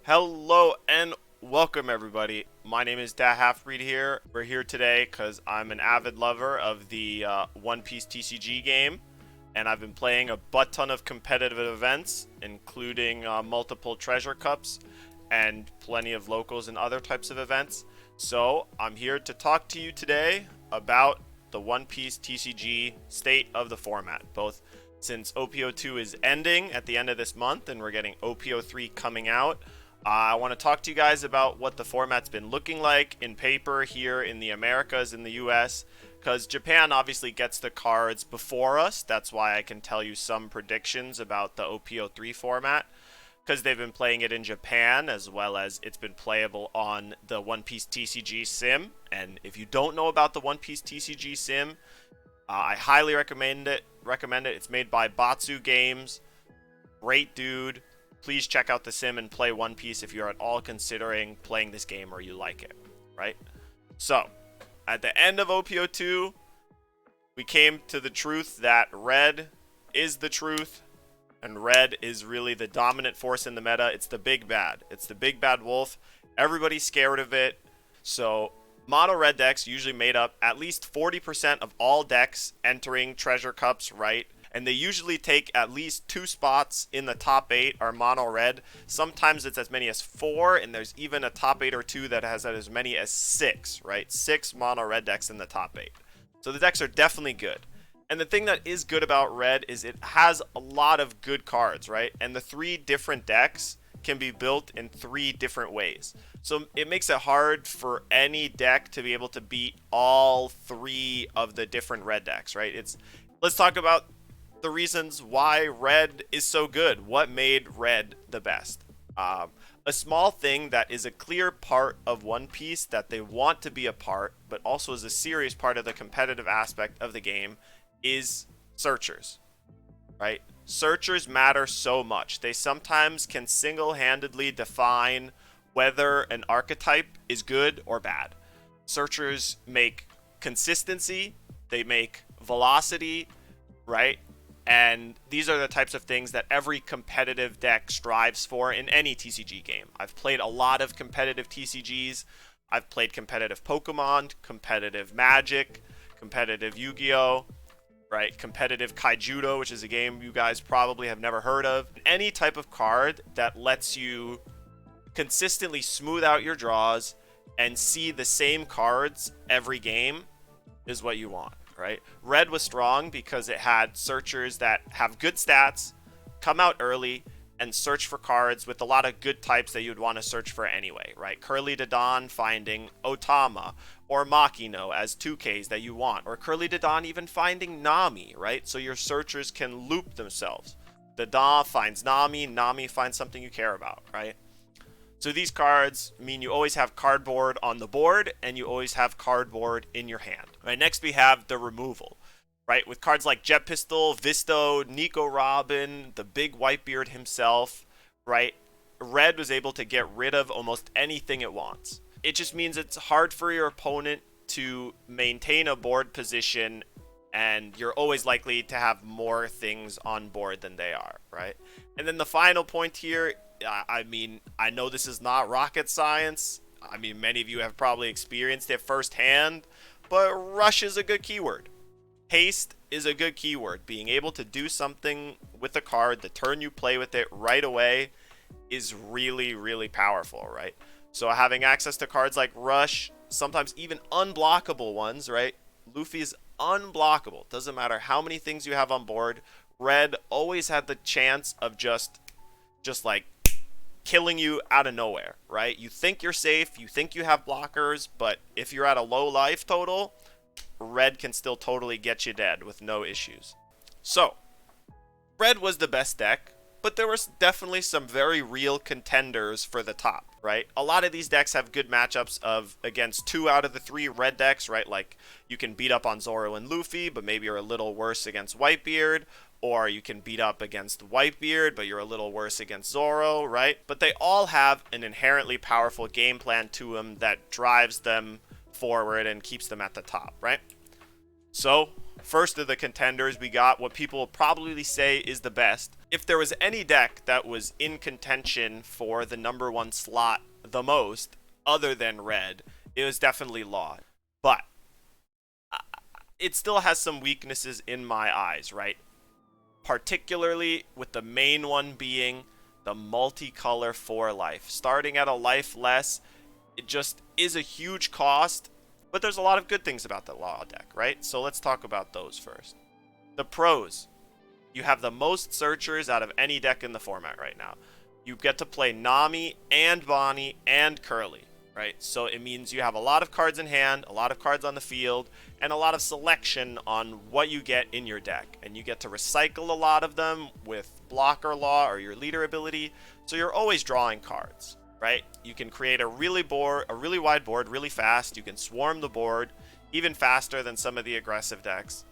Hello and welcome everybody. My name is Da Halfbreed here. We're here today because I'm an avid lover of the One Piece TCG game, and I've been playing a butt ton of competitive events, including multiple treasure cups and plenty of locals and other types of events. So I'm here to talk to you today about the One Piece TCG state of the format, both since OPO2 is ending at the end of this month and we're getting OPO3 coming out. I want to talk to you guys about what the format's been looking like in paper here in the Americas, in the US, because Japan obviously gets the cards before us. That's why I can tell you some predictions about the OPO3 format, because they've been playing it in Japan, as well as it's been playable on the One Piece TCG sim. And if you don't know about the One Piece TCG sim, I highly recommend it. It's made by Batsu Games. Great dude. Please check out the sim and play One Piece if you're at all considering playing this game or you like it, right? So, at the end of OPO2, we came to the truth that red is the truth, and red is really the dominant force in the meta. It's the big bad. It's the big bad wolf. Everybody's scared of it. So, mono red decks usually made up at least 40% of all decks entering treasure cups, right? And they usually take at least 2 spots in the top 8 are mono red. Sometimes it's as many as 4, and there's even a top 8 or 2 that has as many as 6, right? 6 mono red decks in the top 8. So the decks are definitely good. And the thing that is good about red is it has a lot of good cards, right? And the 3 different decks can be built in 3 different ways. So it makes it hard for any deck to be able to beat all 3 of the different red decks, right? Let's talk about the reasons why red is so good. What made red the best? A small thing that is a clear part of One Piece that they want to be a part, but also is a serious part of the competitive aspect of the game, is searchers, right? Searchers matter so much. They sometimes can single-handedly define whether an archetype is good or bad. Searchers make consistency, they make velocity, right? And these are the types of things that every competitive deck strives for in any TCG game. I've played a lot of competitive TCGs. I've played competitive Pokemon, competitive Magic, competitive Yu-Gi-Oh!, right? Competitive Kaijudo, which is a game you guys probably have never heard of. Any type of card that lets you consistently smooth out your draws and see the same cards every game is what you want. Right? Red was strong because it had searchers that have good stats, come out early, and search for cards with a lot of good types that you'd want to search for anyway, right? Curly Dawn finding Otama, or Makino as 2Ks that you want, or Curly Dawn even finding Nami, right? So your searchers can loop themselves. Dawn finds Nami, Nami finds something you care about, right? So these cards mean you always have cardboard on the board and you always have cardboard in your hand. Right, next we have the removal. Right, with cards like Jet Pistol, Visto, Nico Robin, the big Whitebeard himself, right? Red was able to get rid of almost anything it wants. It just means it's hard for your opponent to maintain a board position, and you're always likely to have more things on board than they are, right? And then the final point here, I mean, I know this is not rocket science. I mean, many of you have probably experienced it firsthand, but rush is a good keyword. Haste is a good keyword. Being able to do something with a card the turn you play with it right away is really, really powerful, right? So having access to cards like Rush, sometimes even unblockable ones, right? Luffy is unblockable. Doesn't matter how many things you have on board. Red always had the chance of just like killing you out of nowhere, right? You think you're safe, you think you have blockers, but if you're at a low life total, red can still totally get you dead with no issues. So, red was the best deck, but there was definitely some very real contenders for the top, right? A lot of these decks have good matchups against 2 out of the 3 red decks, right? Like, you can beat up on Zoro and Luffy, but maybe you're a little worse against Whitebeard, or you can beat up against Whitebeard, but you're a little worse against Zoro, right? But they all have an inherently powerful game plan to them that drives them forward and keeps them at the top, right? So, First of the contenders, we got what people will probably say is the best. If there was any deck that was in contention for the #1 slot the most, other than red, it was definitely Law. But it still has some weaknesses in my eyes, right? Particularly with the main one being the multicolor 4 life. Starting at a life less, it just is a huge cost, but there's a lot of good things about the Law deck, right? So let's talk about those first. The pros. You have the most searchers out of any deck in the format right now. You get to play Nami and Bonnie and Curly, right? So it means you have a lot of cards in hand, a lot of cards on the field, and a lot of selection on what you get in your deck. And you get to recycle a lot of them with Blocker Law or your leader ability, so you're always drawing cards, right? You can create a really wide board really fast. You can swarm the board even faster than some of the aggressive decks.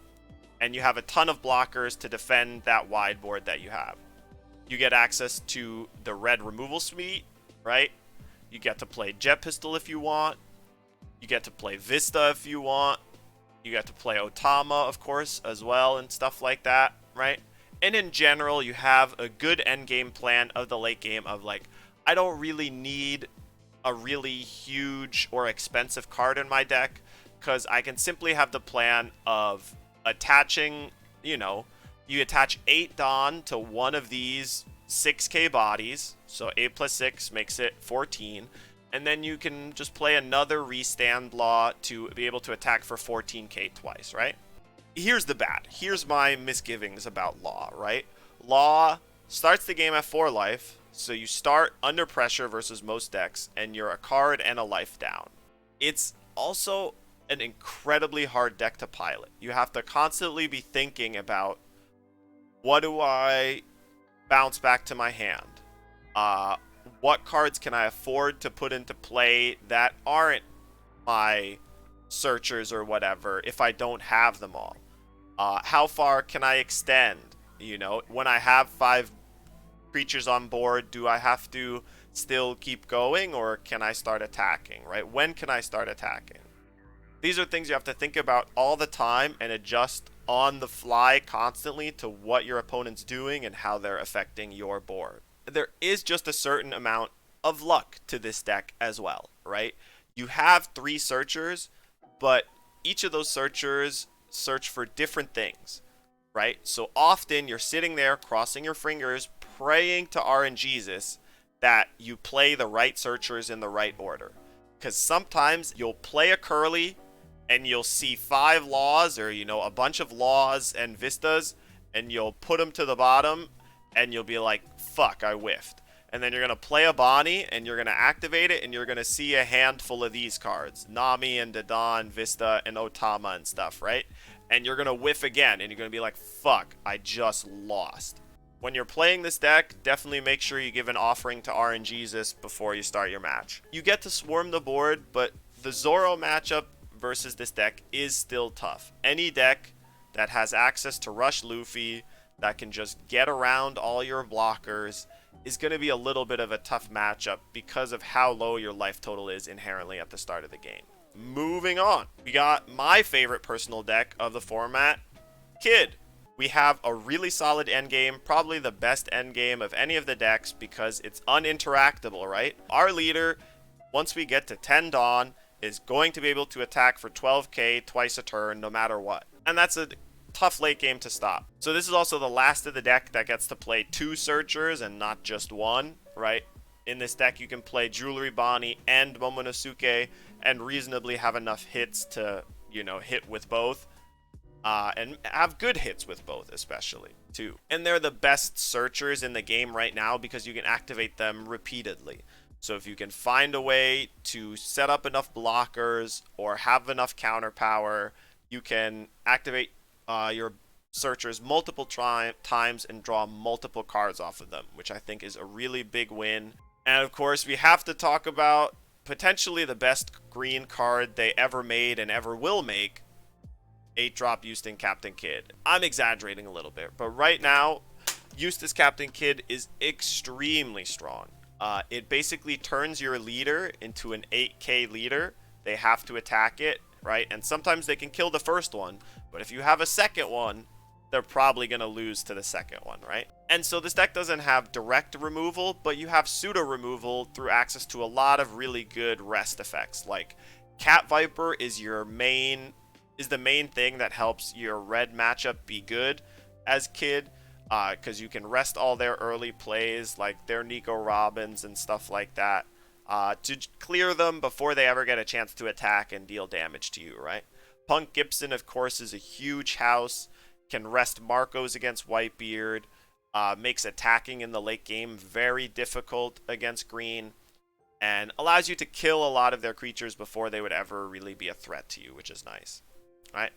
And you have a ton of blockers to defend that wide board that you have. You get access to the red removal suite, right? You get to play Jet Pistol if you want. You get to play Vista if you want. You get to play Otama, of course, as well, and stuff like that, right? And in general, you have a good endgame plan of the late game of like, I don't really need a really huge or expensive card in my deck, because I can simply have the plan of attaching, you attach 8 Dawn to one of these 6k bodies, so 8 plus 6 makes it 14, and then you can just play another restand Law to be able to attack for 14k twice, right? Here's the bad. Here's my misgivings about Law, right? Law starts the game at 4 life, so you start under pressure versus most decks, and you're a card and a life down. It's also an incredibly hard deck to pilot. You have to constantly be thinking about, what do I bounce back to my hand? What cards can I afford to put into play that aren't my searchers or whatever if I don't have them all? How far can I extend? When I have 5 creatures on board, do I have to still keep going, or can I start attacking, right? When can I start attacking? These are things you have to think about all the time and adjust on the fly constantly to what your opponent's doing and how they're affecting your board. There is just a certain amount of luck to this deck as well, right? You have 3 searchers, but each of those searchers search for different things, right? So often you're sitting there crossing your fingers, praying to RNGesus that you play the right searchers in the right order. Because sometimes you'll play a Curly and you'll see 5 Laws or, a bunch of Laws and Vistas, and you'll put them to the bottom and you'll be like, fuck, I whiffed. And then you're going to play a Bonnie and you're going to activate it and you're going to see a handful of these cards. Nami and Dadan, Vista and Otama and stuff, right? And you're going to whiff again and you're going to be like, fuck, I just lost. When you're playing this deck, definitely make sure you give an offering to RNGesus before you start your match. You get to swarm the board, but the Zoro matchup versus this deck is still tough. Any deck that has access to Rush Luffy, that can just get around all your blockers, is going to be a little bit of a tough matchup because of how low your life total is inherently at the start of the game. Moving on, we got my favorite personal deck of the format, Kid. We have a really solid endgame, probably the best endgame of any of the decks because it's uninteractable, right? Our leader, once we get to 10 Dawn, is going to be able to attack for 12k twice a turn no matter what. And that's a tough late game to stop. So this is also the last of the deck that gets to play 2 searchers and not just 1, right? In this deck you can play Jewelry Bonnie and Momonosuke and reasonably have enough hits to, hit with both. And have good hits with both, especially, too. And they're the best searchers in the game right now because you can activate them repeatedly. So if you can find a way to set up enough blockers or have enough counter power, you can activate your searchers multiple times and draw multiple cards off of them, which I think is a really big win. And of course, we have to talk about potentially the best green card they ever made and ever will make, 8-drop Houston Captain Kidd. I'm exaggerating a little bit, but right now, Eustace Captain Kidd is extremely strong. It basically turns your leader into an 8k leader. They have to attack it, right? And sometimes they can kill the first one, But if you have a second one, they're probably going to lose to the second one, right? And so this deck doesn't have direct removal, but you have pseudo removal through access to a lot of really good rest effects. Like Cat Viper is the main thing that helps your red matchup be good as Kid, because you can rest all their early plays, like their Nico Robins and stuff like that, to clear them before they ever get a chance to attack and deal damage to you, right? Punk Gibson, of course, is a huge house, can rest Marcos against Whitebeard, makes attacking in the late game very difficult against green, and allows you to kill a lot of their creatures before they would ever really be a threat to you, which is nice, right?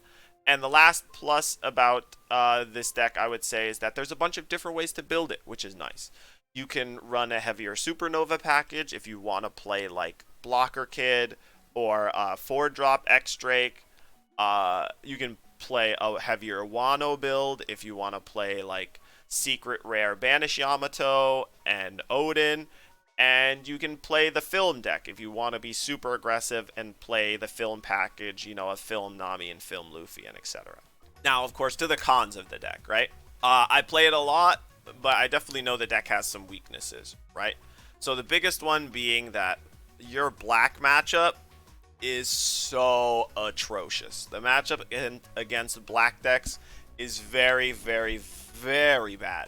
And the last plus about this deck, I would say, is that there's a bunch of different ways to build it, which is nice. You can run a heavier Supernova package if you want to play like Blocker Kid or 4-drop X-Drake. You can play a heavier Wano build if you want to play like Secret Rare Banish Yamato and Odin. And you can play the Film deck if you want to be super aggressive and play the Film package, you know, a Film Nami and Film Luffy and etc. Now, of course, to the cons of the deck, right? I play it a lot, but I definitely know the deck has some weaknesses, right? So the biggest one being that your black matchup is so atrocious. The matchup against black decks is very, very, very bad.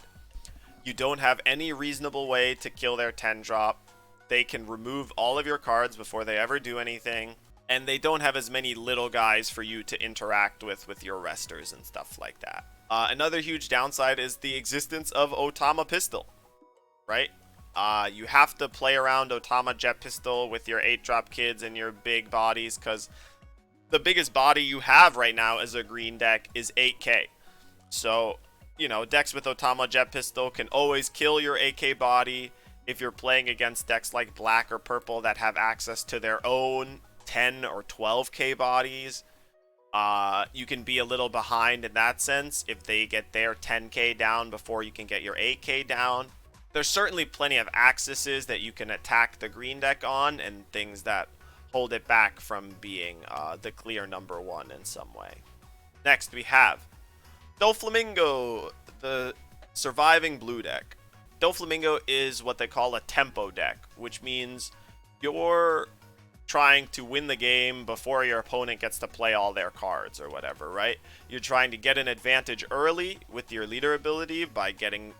You don't have any reasonable way to kill their 10-drop. They can remove all of your cards before they ever do anything. And they don't have as many little guys for you to interact with your resters and stuff like that. Another huge downside is the existence of Otama Pistol, right? You have to play around Otama Jet Pistol with your 8-drop kids and your big bodies, because the biggest body you have right now as a green deck is 8k. So, you know, decks with Otama Jet Pistol can always kill your 8k body. If you're playing against decks like black or purple that have access to their own 10 or 12k bodies, you can be a little behind in that sense if they get their 10k down before you can get your 8k down. There's certainly plenty of accesses that you can attack the green deck on and things that hold it back from being the clear number one in some way. Next, we have Flamingo, the surviving blue deck. Flamingo is what they call a tempo deck, which means you're trying to win the game before your opponent gets to play all their cards or whatever, right? You're trying to get an advantage early with your leader ability by getting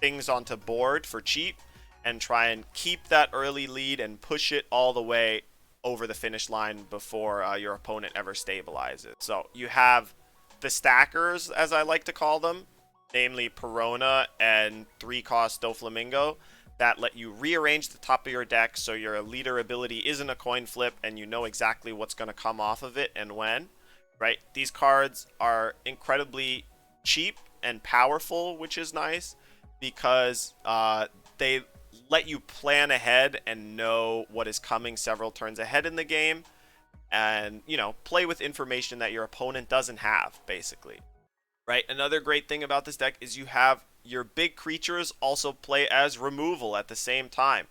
things onto board for cheap and try and keep that early lead and push it all the way over the finish line before your opponent ever stabilizes. So you have the stackers, as I like to call them, namely Perona and 3-cost Doflamingo, that let you rearrange the top of your deck so your leader ability isn't a coin flip and you know exactly what's going to come off of it and when, right? These cards are incredibly cheap and powerful, which is nice because they let you plan ahead and know what is coming several turns ahead in the game, and, you know, play with information that your opponent doesn't have, basically. Right? Another great thing about this deck is you have your big creatures also play as removal at the same time.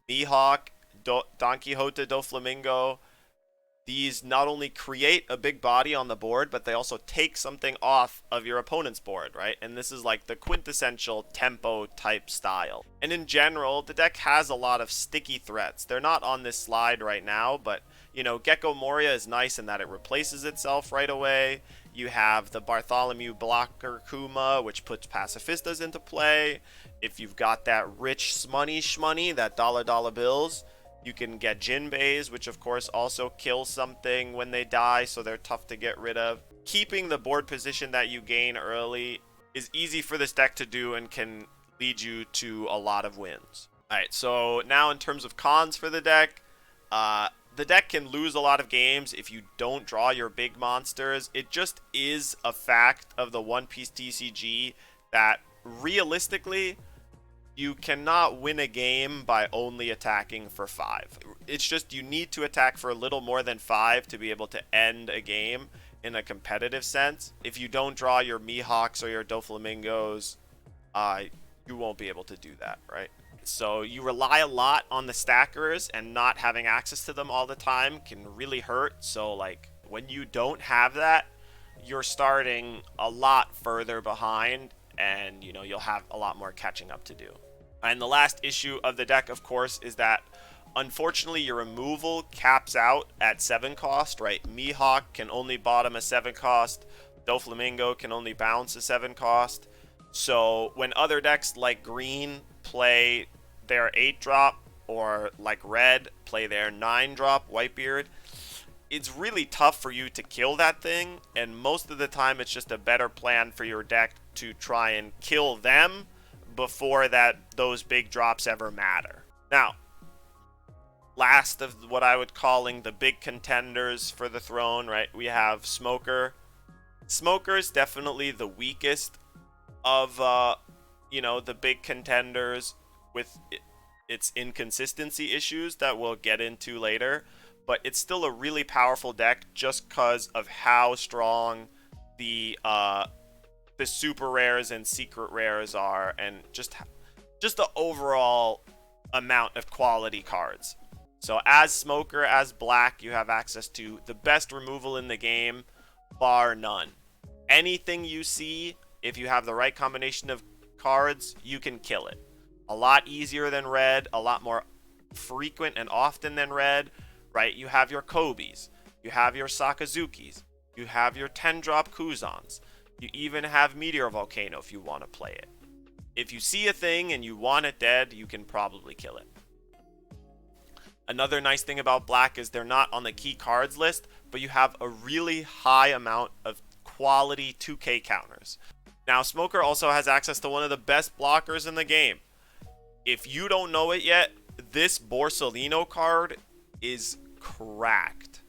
Mihawk, Don Quixote Doflamingo, these not only create a big body on the board, but they also take something off of your opponent's board, right? And this is like the quintessential tempo type style. And in general, the deck has a lot of sticky threats. They're not on this slide right now, but, you know, Gecko Moria is nice in that it replaces itself right away. You have the Bartholomew Blocker Kuma, which puts Pacifistas into play. If you've got that rich smoney shmoney, that dollar bills, you can get Jinbeis, which of course also kill something when they die, so they're tough to get rid of. Keeping the board position that you gain early is easy for this deck to do and can lead you to a lot of wins. Alright, so now in terms of cons for the deck, the deck can lose a lot of games if you don't draw your big monsters. It just is a fact of the One Piece TCG that realistically, you cannot win a game by only attacking for 5. It's just you need to attack for a little more than 5 to be able to end a game in a competitive sense. If you don't draw your Mihawks or your Doflamingos, you won't be able to do that, right? So you rely a lot on the stackers, and not having access to them all the time can really hurt. So like when you don't have that, you're starting a lot further behind, and you know, you'll have a lot more catching up to do. And the last issue of the deck, of course, is that unfortunately your removal caps out at 7 cost, right? Mihawk can only bottom a 7 cost. Flamingo can only bounce a 7 cost. So when other decks like green play their 8 drop, or like red play their 9 drop Whitebeard, it's really tough for you to kill that thing, and most of the time it's just a better plan for your deck to try and kill them before those big drops ever matter. Now, last of what I would calling the big contenders for the throne, right? We have Smoker. Smoker's definitely the weakest of the big contenders, with its inconsistency issues that we'll get into later, but it's still a really powerful deck just because of how strong the super rares and secret rares are, and just the overall amount of quality cards. So as Smoker, as Black, you have access to the best removal in the game, bar none. Anything you see, if you have the right combination of cards, you can kill it. A lot easier than red, a lot more frequent and often than red, right? You have your Kobes, you have your Sakazukis, you have your 10-drop Kuzans, you even have Meteor Volcano if you want to play it. If you see a thing and you want it dead, you can probably kill it. Another nice thing about Black is they're not on the key cards list, but you have a really high amount of quality 2K counters. Now, Smoker also has access to one of the best blockers in the game. If you don't know it yet, this Borsellino card is cracked.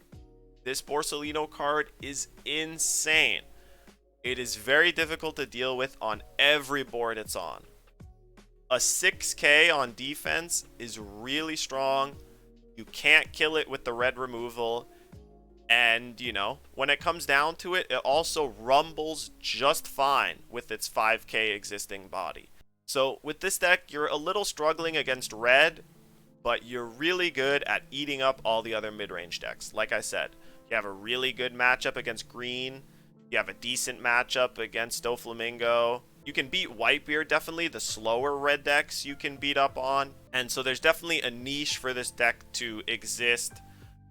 This Borsellino card is insane. It is very difficult to deal with on every board it's on. A 6K on defense is really strong. You can't kill it with the red removal. And, you know, when it comes down to it, it also rumbles just fine with its 5K existing body. So with this deck, you're a little struggling against red, but you're really good at eating up all the other mid-range decks. Like I said, you have a really good matchup against green. You have a decent matchup against Flamingo. You can beat Whitebeard, definitely. The slower red decks you can beat up on. And so there's definitely a niche for this deck to exist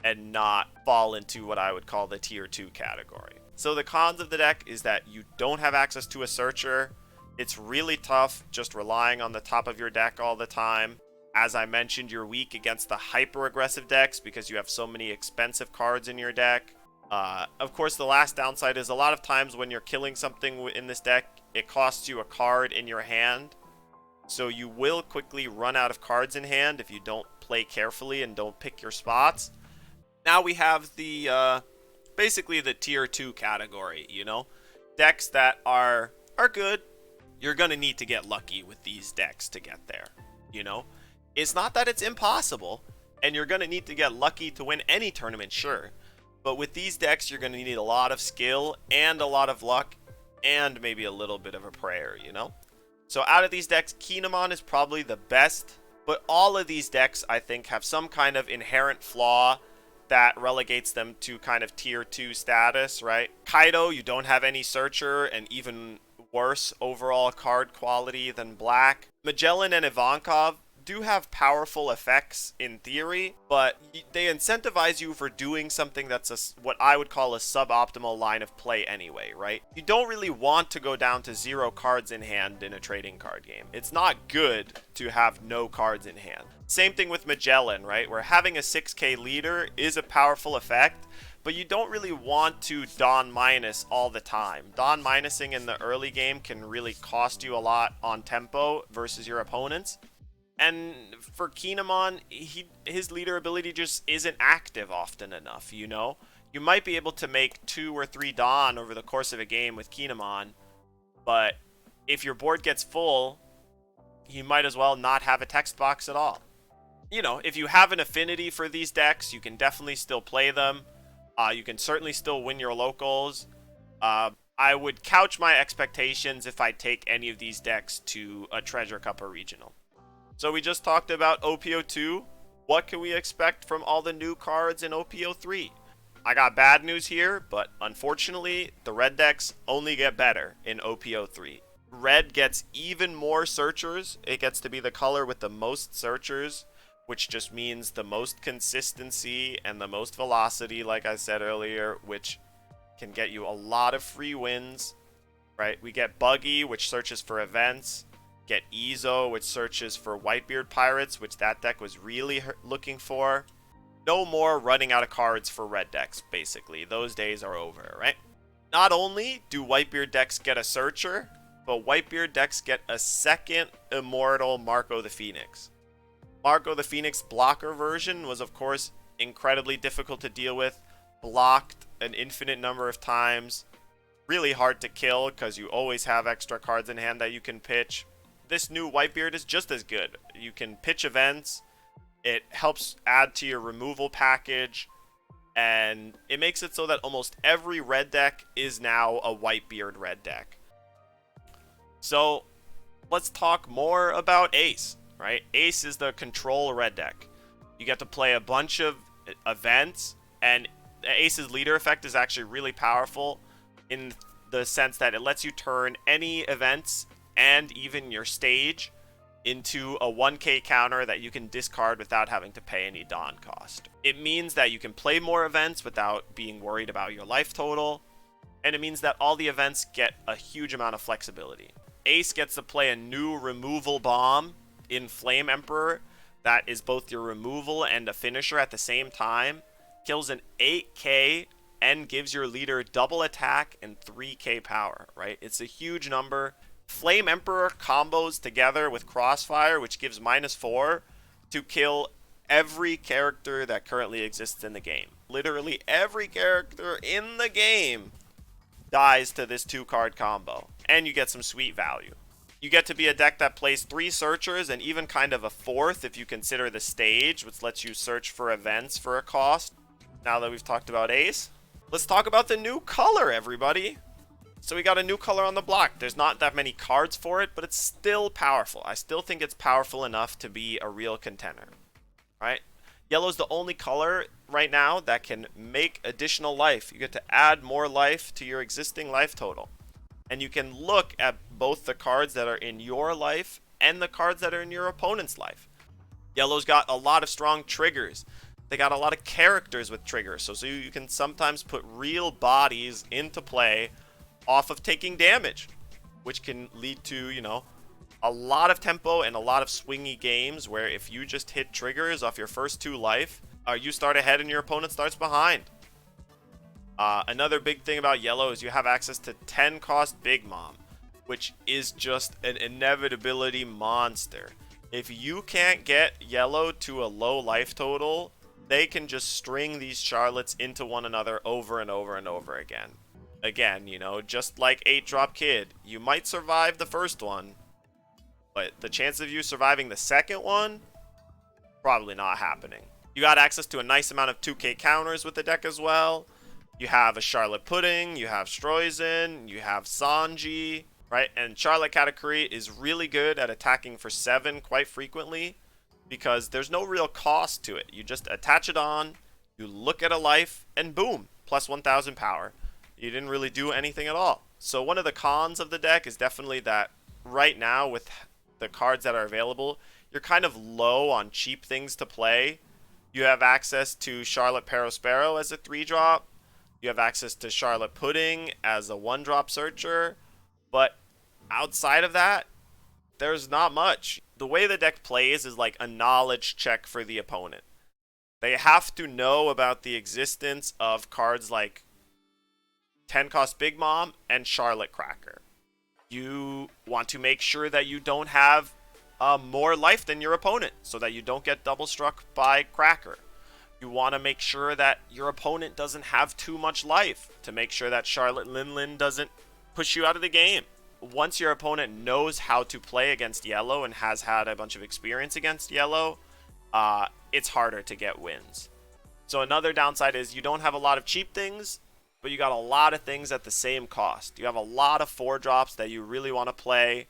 and not fall into what I would call the tier 2 category. So the cons of the deck is that you don't have access to a searcher. It's really tough just relying on the top of your deck all the time. As I mentioned, you're weak against the hyper-aggressive decks because you have so many expensive cards in your deck. Of course, the last downside is a lot of times when you're killing something in this deck, it costs you a card in your hand. So you will quickly run out of cards in hand if you don't play carefully and don't pick your spots. Now we have the basically the tier 2 category, you know? Decks that are good. You're going to need to get lucky with these decks to get there, you know? It's not that it's impossible, and you're going to need to get lucky to win any tournament, sure. But with these decks, you're going to need a lot of skill and a lot of luck and maybe a little bit of a prayer, you know? So out of these decks, Kinemon is probably the best, but all of these decks, I think, have some kind of inherent flaw that relegates them to kind of tier 2 status, right? Kaido, you don't have any searcher, and even worse overall card quality than Black. Magellan and Ivankov do have powerful effects in theory, but they incentivize you for doing something that's what I would call a suboptimal line of play anyway, right? You don't really want to go down to 0 cards in hand in a trading card game. It's not good to have no cards in hand. Same thing with Magellan, right? Where having a 6K leader is a powerful effect, but you don't really want to Don minus all the time. Don minusing in the early game can really cost you a lot on tempo versus your opponents. And for Kinemon, his leader ability just isn't active often enough, you know? You might be able to make 2 or 3 Dawn over the course of a game with Kinemon, but if your board gets full, you might as well not have a text box at all. You know, if you have an affinity for these decks, you can definitely still play them. You can certainly still win your locals. I would couch my expectations if I take any of these decks to a Treasure Cup or Regional. So we just talked about OPO2. What can we expect from all the new cards in OPO3? I got bad news here, but unfortunately, the red decks only get better in OPO3. Red gets even more searchers. It gets to be the color with the most searchers, which just means the most consistency and the most velocity, like I said earlier, which can get you a lot of free wins, right? We get Buggy, which searches for events. Get Ezo, which searches for Whitebeard Pirates, which that deck was really looking for. No more running out of cards for red decks, basically. Those days are over, right? Not only do Whitebeard decks get a searcher, but Whitebeard decks get a second immortal Marco the Phoenix. Marco the Phoenix blocker version was, of course, incredibly difficult to deal with. Blocked an infinite number of times. Really hard to kill because you always have extra cards in hand that you can pitch. This new Whitebeard is just as good. You can pitch events. It helps add to your removal package. And it makes it so that almost every red deck is now a Whitebeard red deck. So let's talk more about Ace, right? Ace is the control red deck. You get to play a bunch of events, and Ace's leader effect is actually really powerful in the sense that it lets you turn any events and even your stage into a 1k counter that you can discard without having to pay any Dawn cost. It means that you can play more events without being worried about your life total, and it means that all the events get a huge amount of flexibility. Ace gets to play a new removal bomb in Flame Emperor that is both your removal and a finisher at the same time, kills an 8k, and gives your leader double attack and 3k power, right? It's a huge number. Flame Emperor combos together with Crossfire, which gives -4 to kill every character that currently exists in the game. Literally every character in the game dies to this 2-card combo, and you get some sweet value. You get to be a deck that plays 3 searchers and even kind of a 4th if you consider the stage, which lets you search for events for a cost. Now that we've talked about Ace, let's talk about the new color, everybody. So we got a new color on the block. There's not that many cards for it, but it's still powerful. I still think it's powerful enough to be a real contender, right? Yellow's the only color right now that can make additional life. You get to add more life to your existing life total. And you can look at both the cards that are in your life and the cards that are in your opponent's life. Yellow's got a lot of strong triggers. They got a lot of characters with triggers. So you can sometimes put real bodies into play off of taking damage, which can lead to, you know, a lot of tempo and a lot of swingy games where if you just hit triggers off your first 2 life, you start ahead and your opponent starts behind. Another big thing about Yellow is you have access to 10 cost Big Mom, which is just an inevitability monster. If you can't get Yellow to a low life total, they can just string these Charlottes into one another over and over and over again. Again, you know, just like 8-drop Kid, you might survive the first one, but the chance of you surviving the second one, probably not happening. You got access to a nice amount of 2k counters with the deck as well. You have a Charlotte Pudding, you have Stroizen, you have Sanji, right? And Charlotte Katakuri is really good at attacking for 7 quite frequently because there's no real cost to it. You just attach it on, you look at a life, and boom, plus 1000 power. You didn't really do anything at all. So one of the cons of the deck is definitely that right now with the cards that are available, you're kind of low on cheap things to play. You have access to Charlotte Perospero as a 3-drop. You have access to Charlotte Pudding as a 1-drop searcher. But outside of that, there's not much. The way the deck plays is like a knowledge check for the opponent. They have to know about the existence of cards like 10 cost Big Mom and Charlotte Cracker. You want to make sure that you don't have more life than your opponent so that you don't get double struck by Cracker. You want to make sure that your opponent doesn't have too much life to make sure that Charlotte Lin doesn't push you out of the game. Once your opponent knows how to play against Yellow and has had a bunch of experience against Yellow, it's harder to get wins. So another downside is you don't have a lot of cheap things, but you got a lot of things at the same cost. You have a lot of 4-drops that you really want to play.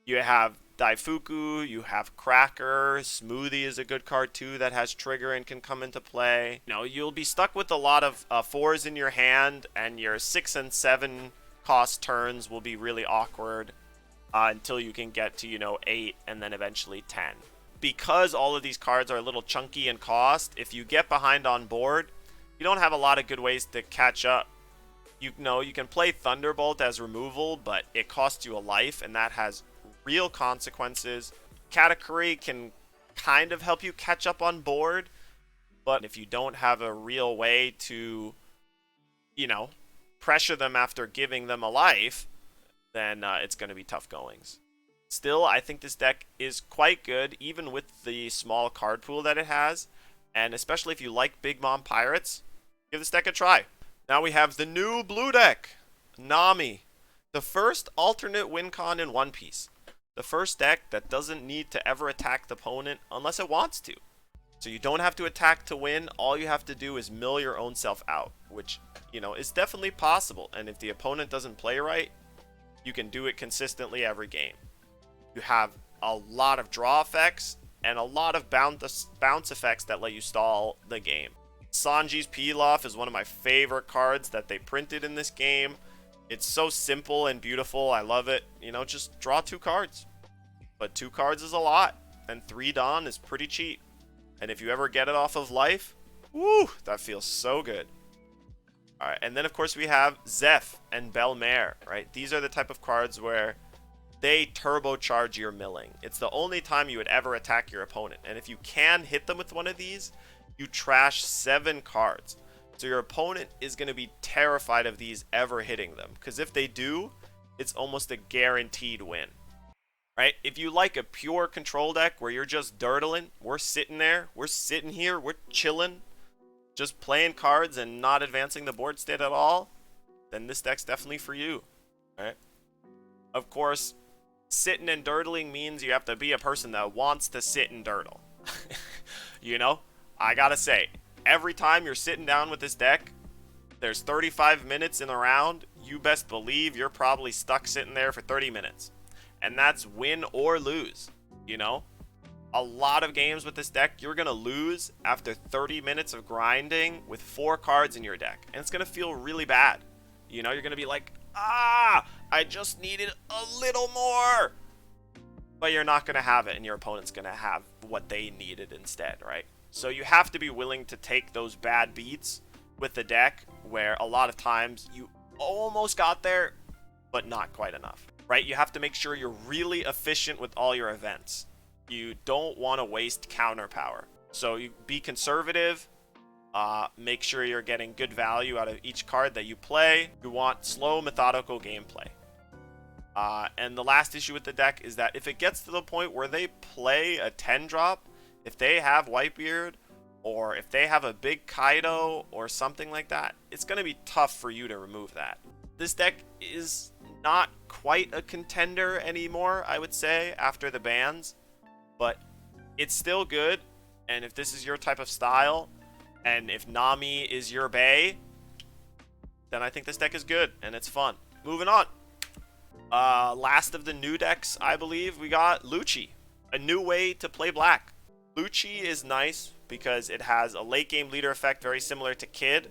You have Daifuku, you have Cracker, Smoothie is a good card too that has trigger and can come into play. You know, you'll be stuck with a lot of 4s in your hand, and your 6 and 7 cost turns will be really awkward until you can get to, you know, 8 and then eventually 10. Because all of these cards are a little chunky in cost, if you get behind on board, you don't have a lot of good ways to catch up. You know, you can play Thunderbolt as removal, but it costs you a life, and that has real consequences. Katakuri can kind of help you catch up on board, but if you don't have a real way to, you know, pressure them after giving them a life, then it's going to be tough goings. Still, I think this deck is quite good, even with the small card pool that it has, and especially if you like Big Mom Pirates, give this deck a try. Now we have the new blue deck, Nami, the first alternate win con in One Piece. The first deck that doesn't need to ever attack the opponent unless it wants to. So you don't have to attack to win, all you have to do is mill your own self out, which, you know, is definitely possible. And if the opponent doesn't play right, you can do it consistently every game. You have a lot of draw effects and a lot of bounce effects that let you stall the game. Sanji's Pilaf is one of my favorite cards that they printed in this game. It's so simple and beautiful. I love it. You know, just draw 2 cards. But 2 cards is a lot, and 3 Dawn is pretty cheap. And if you ever get it off of life, woo, that feels so good. Alright, and then of course we have Zeph and Belmare, right? These are the type of cards where they turbocharge your milling. It's the only time you would ever attack your opponent. And if you can hit them with one of these, you trash 7 cards. So your opponent is going to be terrified of these ever hitting them. Because if they do, it's almost a guaranteed win. Right? If you like a pure control deck where you're just dirtling, we're sitting there, we're sitting here, we're chilling, just playing cards and not advancing the board state at all, then this deck's definitely for you. Right? Of course, sitting and dirtling means you have to be a person that wants to sit and dirtle. You know? I gotta say, every time you're sitting down with this deck, there's 35 minutes in a round, you best believe you're probably stuck sitting there for 30 minutes. And that's win or lose, you know? A lot of games with this deck, you're gonna lose after 30 minutes of grinding with 4 cards in your deck. And it's gonna feel really bad. You know, you're gonna be like, I just needed a little more. But you're not gonna have it, and your opponent's gonna have what they needed instead, right? So you have to be willing to take those bad beats with the deck where a lot of times you almost got there, but not quite enough, right? You have to make sure you're really efficient with all your events. You don't want to waste counter power. So you be conservative, make sure you're getting good value out of each card that you play. You want slow, methodical gameplay. And the last issue with the deck is that if it gets to the point where they play a 10 drop, if they have Whitebeard, or if they have a big Kaido, or something like that, it's going to be tough for you to remove that. This deck is not quite a contender anymore, I would say, after the bans, but it's still good, and if this is your type of style, and if Nami is your bae, then I think this deck is good, and it's fun. Moving on. Last of the new decks, I believe, we got Lucci, a new way to play black. Lucci is nice because it has a late game leader effect very similar to Kid,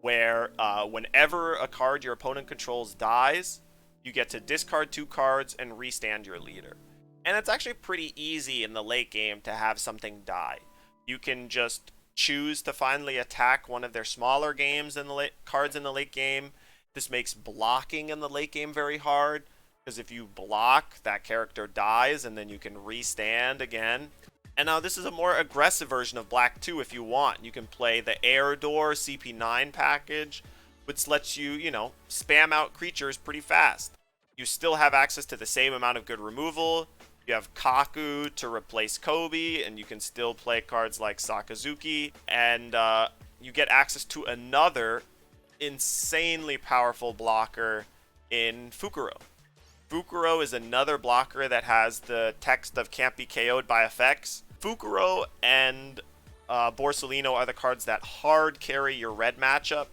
where whenever a card your opponent controls dies, you get to discard 2 cards and restand your leader. And it's actually pretty easy in the late game to have something die. You can just choose to finally attack one of their smaller cards in the late game. This makes blocking in the late game very hard, because if you block, that character dies and then you can restand again. And now this is a more aggressive version of black too if you want. You can play the Air Door CP9 package, which lets you, you know, spam out creatures pretty fast. You still have access to the same amount of good removal. You have Kaku to replace Kobe, and you can still play cards like Sakazuki. And you get access to another insanely powerful blocker in Fukuro. Fukuro is another blocker that has the text of can't be KO'd by effects. Fukuro and Borsalino are the cards that hard carry your red matchup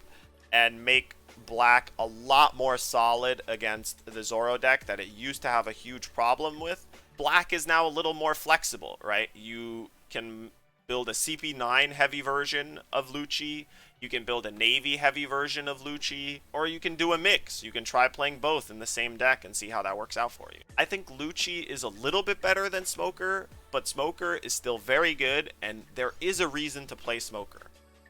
and make black a lot more solid against the Zoro deck that it used to have a huge problem with. black is now a little more flexible, right? You can build a CP9 heavy version of Lucci, you can build a navy heavy version of Lucci, or you can do a mix. You can try playing both in the same deck and see how that works out for you. I think Lucci is a little bit better than Smoker, but Smoker is still very good, and there is a reason to play Smoker.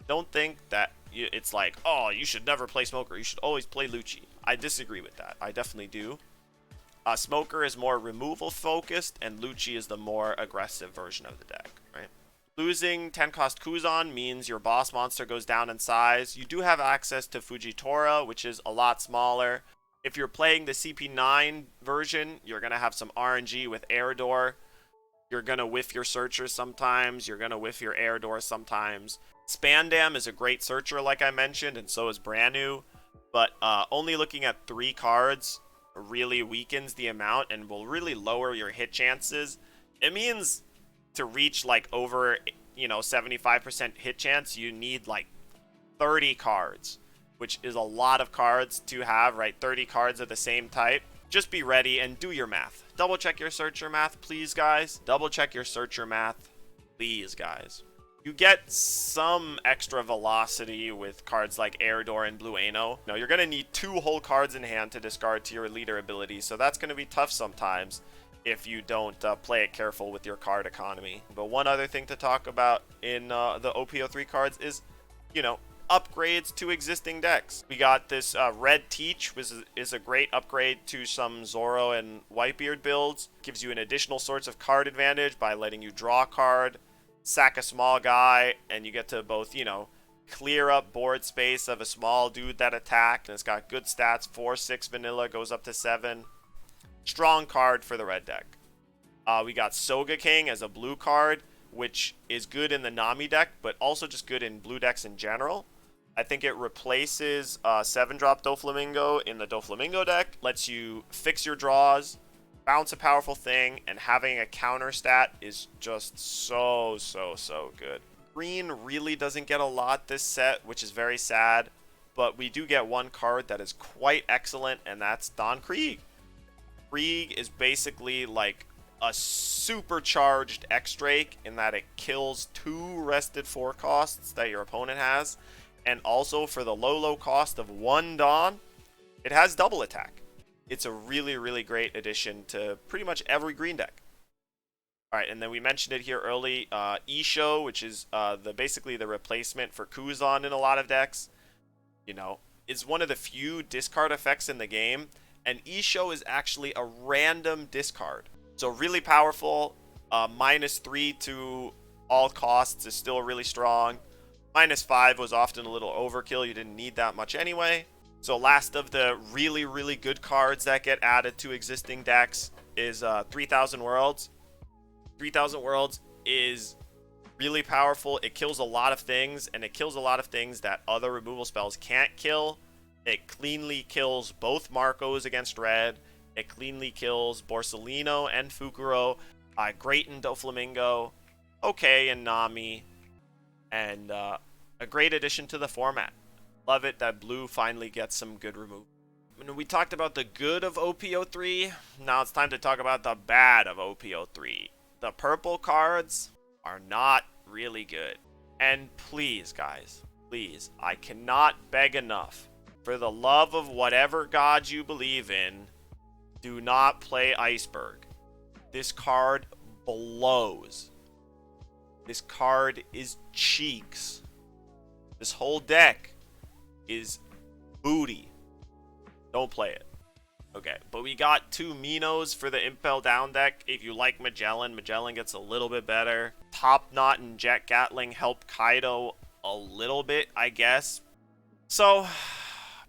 Don't think that it's like, oh, you should never play Smoker, you should always play Lucci. I disagree with that. I definitely do. Smoker is more removal focused, and Lucci is the more aggressive version of the deck, right? Losing 10 cost Kuzan means your boss monster goes down in size. You do have access to Fujitora, which is a lot smaller. If you're playing the CP9 version, you're going to have some RNG with Air Door. You're going to whiff your Searcher sometimes. You're going to whiff your Air Door sometimes. Spandam is a great Searcher, like I mentioned, and so is Brand New. But only looking at 3 cards really weakens the amount and will really lower your hit chances. It means to reach like over 75% hit chance, you need like 30 cards, which is a lot of cards to have, right? 30 cards of the same type. Just be ready and do your math. Double check your Searcher math, please, guys. Double check your Searcher math, please, guys. You get some extra velocity with cards like Air Door and Blue Ano. No, you're going to need 2 whole cards in hand to discard to your leader ability, so that's going to be tough sometimes if you don't play it careful with your card economy. But one other thing to talk about in the OPO3 cards is, upgrades to existing decks. We got this Red Teach, which is a great upgrade to some Zoro and Whitebeard builds. Gives you an additional sorts of card advantage by letting you draw a card, sack a small guy, and you get to both, clear up board space of a small dude that attack. And it's got good stats, 4/6 vanilla, goes up to 7. Strong card for the red deck. We got Soga King as a blue card, which is good in the Nami deck, but also just good in blue decks in general. I think it replaces 7-drop Doflamingo in the Doflamingo deck, lets you fix your draws, bounce a powerful thing, and having a counter stat is just so good. Green really doesn't get a lot this set, which is very sad, but we do get one card that is quite excellent, and that's Don Krieg. Krieg is basically like a supercharged X-Drake in that it kills 2 rested 4 costs that your opponent has, and also for the low cost of 1 Dawn, it has double attack. It's a really great addition to pretty much every green deck. Alright, and then we mentioned it here early, Isho, which is basically the replacement for Kuzan in a lot of decks. Is one of the few discard effects in the game, and Isho is actually a random discard. So really powerful, -3 to all costs is still really strong. -5 was often a little overkill, you didn't need that much anyway. So last of the really good cards that get added to existing decks is 3000 Worlds. 3000 Worlds is really powerful. It kills a lot of things, and it kills a lot of things that other removal spells can't kill. It cleanly kills both Marcos against red. It cleanly kills Borsellino and Fukuro. Great in Doflamingo. Okay in Nami. And a great addition to the format. Love it that blue finally gets some good removal. When we talked about the good of OPO3, now it's time to talk about the bad of OPO3. The purple cards are not really good. And please, guys, please, I cannot beg enough. For the love of whatever god you believe in, do not play Iceberg. This card blows. This card is cheeks. This whole deck is booty. Don't play it. Okay, but we got 2 Minos for the Impel Down deck. If you like Magellan, Magellan gets a little bit better. Top Knot and Jet Gatling help Kaido a little bit, I guess. So,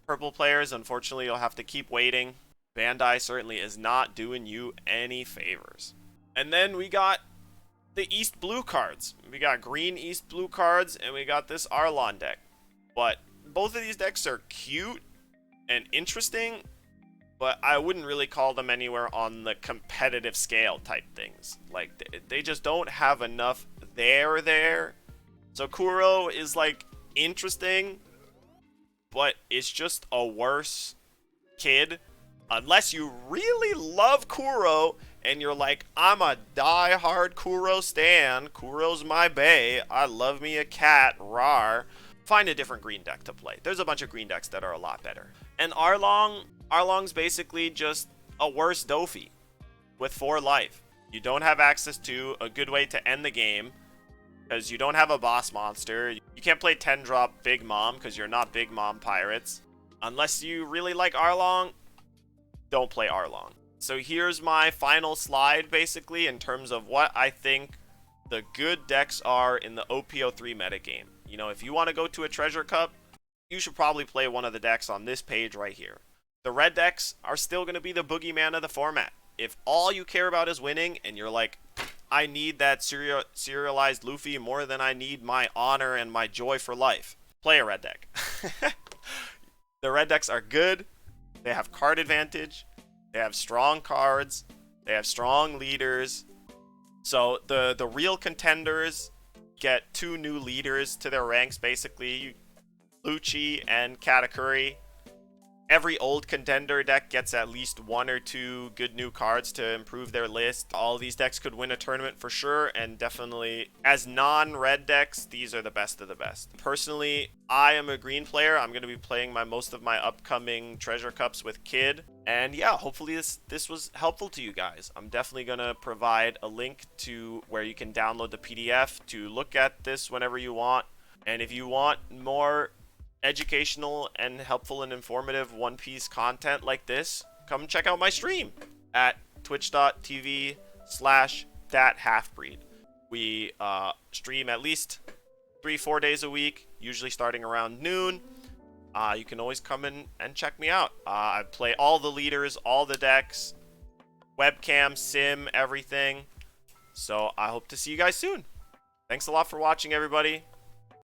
purple players, unfortunately, you'll have to keep waiting. Bandai certainly is not doing you any favors. And then we got the East Blue cards. We got green East Blue cards, and we got this Arlon deck. But both of these decks are cute and interesting, but I wouldn't really call them anywhere on the competitive scale type things. Like, they just don't have enough there. So Kuro is, like, interesting, but it's just a worse kid. Unless you really love Kuro and you're like, I'm a die-hard Kuro stan, Kuro's my bae, I love me a cat, rar, find a different green deck to play. There's a bunch of green decks that are a lot better. And Arlong's basically just a worse Dofi with 4 life. You don't have access to a good way to end the game because you don't have a boss monster. You can't play 10-drop Big Mom because you're not Big Mom Pirates. Unless you really like Arlong, don't play Arlong. So here's my final slide, basically, in terms of what I think the good decks are in the OPO3 metagame. You know, if you want to go to a Treasure Cup, you should probably play one of the decks on this page right here. The red decks are still going to be the boogeyman of the format. If all you care about is winning, and you're like, I need that serialized Luffy more than I need my honor and my joy for life, play a red deck. The red decks are good. They have card advantage. They have strong cards. They have strong leaders. So the real contenders get 2 new leaders to their ranks, basically. Lucci and Katakuri. Every old contender deck gets at least 1 or 2 good new cards to improve their list. All these decks could win a tournament for sure, and definitely as non-red decks, these are the best of the best. Personally, I am a green player. I'm going to be playing most of my upcoming Treasure Cups with Kid. And yeah, hopefully this was helpful to you guys. I'm definitely going to provide a link to where you can download the PDF to look at this whenever you want. And if you want more educational and helpful and informative One Piece content like this, come check out my stream at twitch.tv/thathalfbreed. We stream at least 3-4 days a week, usually starting around noon. You can always come in and check me out. I play all the leaders, all the decks, webcam, sim, everything. So I hope to see you guys soon. Thanks a lot for watching, everybody.